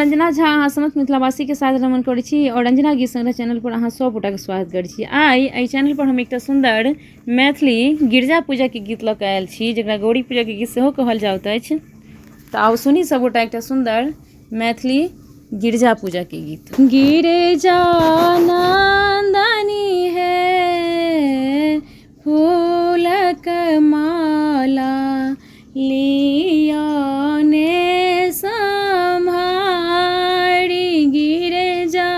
रंजना झा अहाँ समस्त मिथिलावासी के साथ रमन करै छी और रंजना गीत संग्रह चैनल पर अहाँ सब गोटा के स्वागत करै छी। आई एहि चैनल पर हम एकटा सुंदर मैथिली गिरजा पूजा के गीत लऽ कऽ आयल छी, जकरा गौरी पूजा के गीत सेहो कहल जाइत अछि। तऽ आउ सुनी सब गोटा एकटा सुंदर मैथिली गिरजा पूजा के गीत। गिरजा नंदनी है फूलक माला लियाने संभारी, गिरजा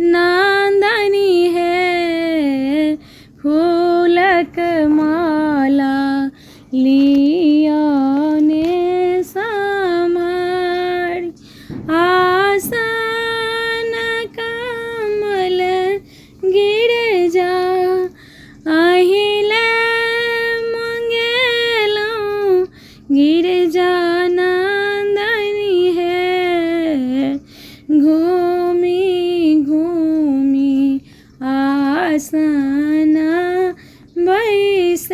नंदनी है फूलक माला लियाने संभारी, आसन कमल गिरजा अहिले मंगेलौं, गिरजा नंदनी है घूमी घूमी आसन बैसब,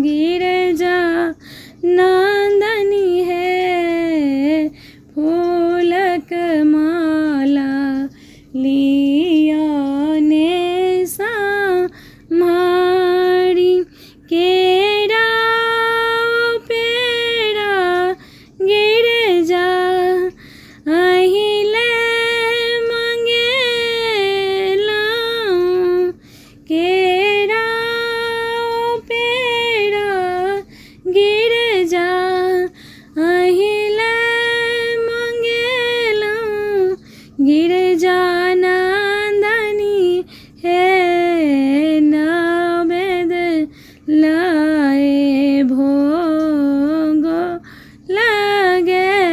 गिरजा नंदनी है फूलक माला लियाने संभारी, केरा पेड़ा गिरजा अहिले मंगेलौं, केरा पेड़ा गिरजा अहिले मंगेलौं, गिरजा नंदनी है नवेद लाए भोग लगेब,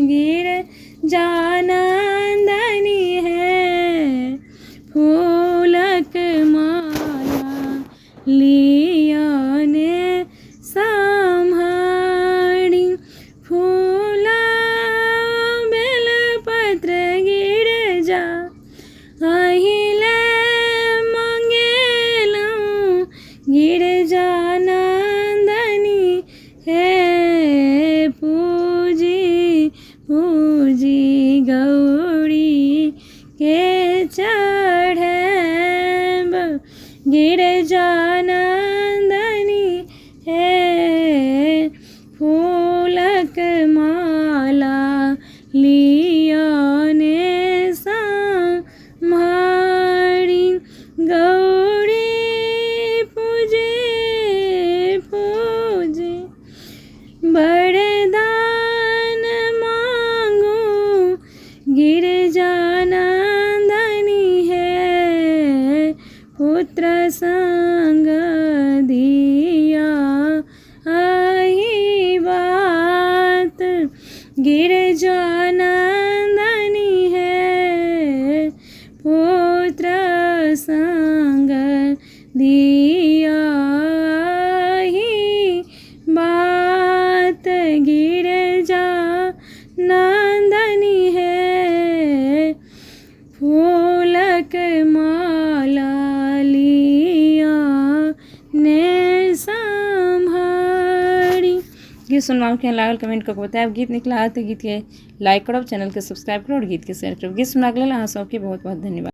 गिरजा नंदनी है फूलक माला लियाने संभारी, फूला बेलपत्र गिरजा अहिले मंगेलौं, गिरजा नंदनी है पूजी पूजी गौरी के चढ़ेब, गिरजा नंदनी है फूलक माला लियाने संभारी, गौरी पूजे पूजे वरदान मांगू, गिरजा नंदनी है पुत्र संग दिया आही बात, गिरजा नंदनी है पुत्र संग दिया आही बात, गिरजा नंदनी है फूलक माला लियाने संभारी। गीत सुनवाओ केहन लागल कमेंट कऽ के बतायब। गीत नीक लागत तऽ गीत के लाइक करब, चैनल के सब्सक्राइब करब और गीत के शेयर करब। गीत सुनबाक लेल अहाँ सबके बहुत बहुत धन्यवाद।